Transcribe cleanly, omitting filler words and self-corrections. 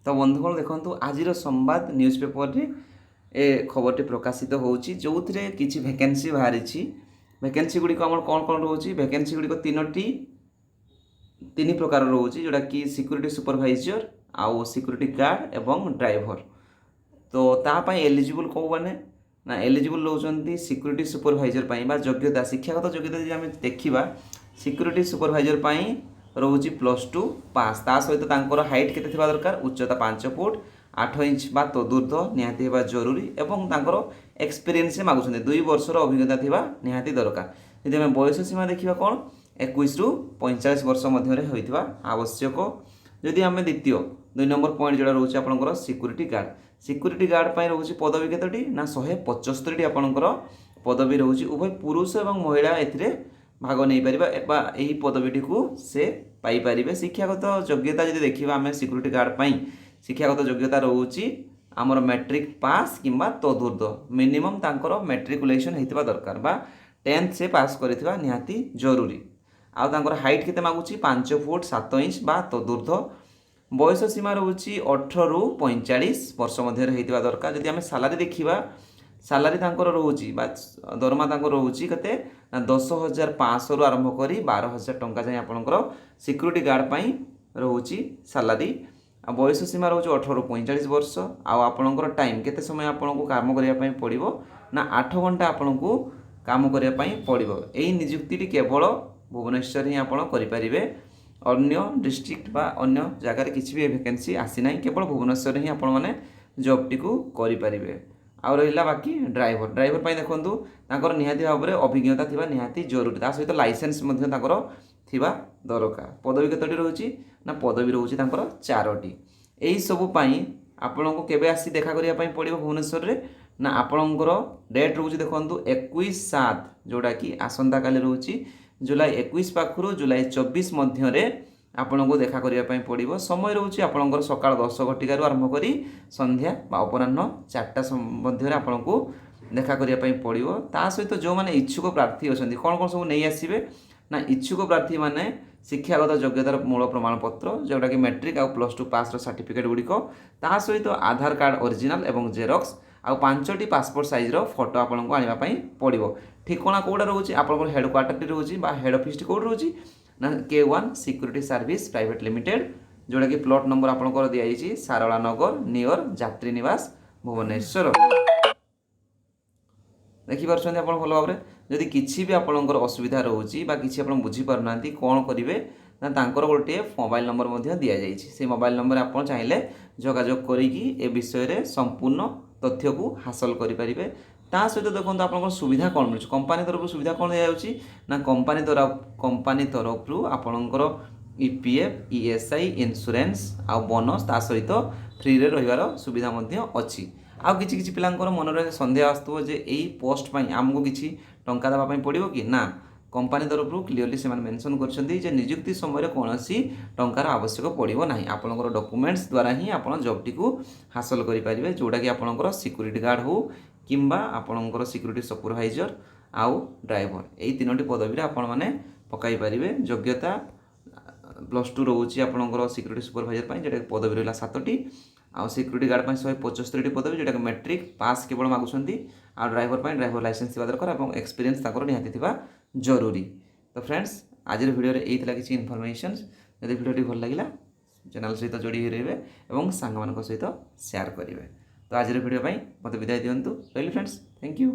तो बंधुगण देखो आज संवाद न्यूज पेपर रे ए खबर प्रकाशित होउची जो थे किसी वैकेंसी बाहरी वैकेंसी गुड़िक आम कौन कौन रोचे वैकेंसी गुड़िक तीन प्रकार रोचे जोटा कि सिक्यूरीटी सुपरवाइजर आउ सिक्यूरीटी गार्ड एवं ड्राइवर। तो तापाई एलिजिबल कौ मैंने ना एलिजिबल रोचंती सिक्यूरीटी सुपरवाइजर बा योग्यता शिक्षागत योग्यता जो आम देखा सिक्यूरीटी सुपरवाइजर रोचे +2 पास ता सहित हाइट केते थिबा दरकार उच्चता 5 फुट 8 इंच बा तदूर्ध निहाती हेबा जरूरी एवं तांकर एक्सपीरियंस मागुछन्ते 2 वर्षर अभिज्ञता थिबा निहाती दरकार। यदि आम बयस सीमा देखा कौन 21 रु 45 वर्ष मध्य होइथिबा आवश्यक। जदि आम द्वितीय 2 नंबर पॉइंट जोड़ा रोचे आपनकर सिक्यूरीटी गार्ड रोचे पदवी केतोटी ना 175 आपनकर पदवी रोचे उभय पुरुष और महिला एथिरे भाग नहीं पारिबा यही पदवीटी को से पाई परिबे। शिक्षागत योग्यता जदि देखिबा आम सिक्यूरीटी गार्ड पई शिक्षागत योग्यता रोची आमर मैट्रिक पास किंबा तदूर्ध मिनिमम तांकर मैट्रिकुलेशन होइतिबा दरकार बा 10th से पास करिथिबा निहाती जरूरी। आ तांकर हाइट केते मागुची 5 फुट 7 इंच बा तदूर्ध। बयस सीमा रोची 18 रु 45 वर्ष मध्य होइतिबा दरकार। जदि आम सालारी देखिबा सालारी तांकर रोची दरमा तांकर रोची कते 10,500 रु आरंभ करी 12,000 टंका जाए आपनकर सिक्यूरीटी गार्ड पई रोची सालारी। बयस सीमा रोचे 18 रु 45 वर्ष। आपणकर टाइम केते समय आपको काम करने पड़ो ना 8 घंटा आपको काम करने पड़ो। यही निजुक्ति केवल भुवनेश्वर ही आप करें अन्य डिस्ट्रिक्ट बा अन्य जगार किसी भी वैकेंसी आसी ना केवल भुवनेश्वर ही आपण मैंने जॉबटी को करें। आउ रहा बाकी ड्राइवर देखो निहाती भाव में अभिज्ञता थी निहाती जरूरी ता सहित लाइसेंस थिबा दरकार। पदवी केतोटी रोची ना पदवी रोची 4टी। यही सबुपाई आपण को केबे आसी देखा करने पड़ो भुवनेश्वर रे ना आपणकर डेट रोची देखो 21/7 जोड़ा कि आसंता काली रोची जुलाई 21 पाखु जुलाई 24 मध्य आपण को देखा करने पड़ो। समय रोचे आपणकर सकाळ 10 घटिकार आरंभ करी संध्या अपराह्न 4टा मध्य आपण को देखा करने पड़ो। ता सहित जो मैंने इच्छुक प्रार्थी अच्छा कौन कौन सब नहीं आसवे ना इच्छुक प्रार्थी माने शिक्षागत योग्यतार मूल प्रमाणपत्र जोटा कि मैट्रिक आउ +2 पास सर्टिफिकेट गुड़िक ता सहित आधार कार्ड ओरिजिनल एवं जेरक्स आउ 5टी पासपोर्ट साइज फोटो आपको आने पड़ो। ठिकाना कौटा रोचे आप हेडक्वार्टर रोचे हेड ऑफिस कौट रोचे ना K1 security service private limited जोटा कि प्लॉट नंबर आपंकर दिखाई सारला नगर नियर यात्री निवास भुवनेश्वर। देखिपुर आप भल भाव में जदि किसी भी आपंकर असुविधा रोचे कि आप बुझीपारना कौन करेंगे ना तांकर गोटे मोबाइल नंबर दि जाइए से मोबाइल नंबर आप चाहिए जोगाजोग करी विषय में संपूर्ण तथ्य को हासिल करेंगे। ता सहित देखो आप सुविधा कौन मिलूँ कंपानी तरफ सुविधा कौन दिखाई ना कंपानी तरफ आपणकर EPF ESI इन्शुरेंस आ बोनस ता सहित फ्री रे रहिबार सुविधा अच्छी। आउ किसी पिलांकर मन सन्देह आसुव जे यही पोस्ट आमको किसी टंका देवाई पड़ो कि ना कंपानी तरफ क्लीयरली से मेंशन कर निजुक्ति समय कौन टंकार आवश्यक पड़ो ना आपंकर डॉक्यूमेंट्स द्वारा ही आप जॉबटी को हासिल करेंगे जोटा कि आपंकर सिक्यूरीटी गार्ड हो किंबा आपंकर सिक्यूरीटी सुपरवाइजर आउ ड्राइवर यही 3टी पदवी आपण मैंने पकई पारे। योग्यता +2 रोचे आपंकर सिक्यूरीटी सुपरवाइजर जोटा कि पदवी रहा 7टी आउ सिक्यूरीटी गार्ड 175टी पदवी जोटा कि मैट्रिक पास केवल मागुंट आ ड्राइवर लाइसेंस थी दरकार और एक्सपीरियंस निहाती जरूरी। तो फ्रेंड्स आज वीडियो यही किसी इनफॉरमेशन जब वीडियो भल लगा चैनल सहित जोड़ी रहिए और सांग सहित शेयर करेंगे। तो आज वीडियो मत विदाय दिंतु रही फ्रेंड्स थैंक यू।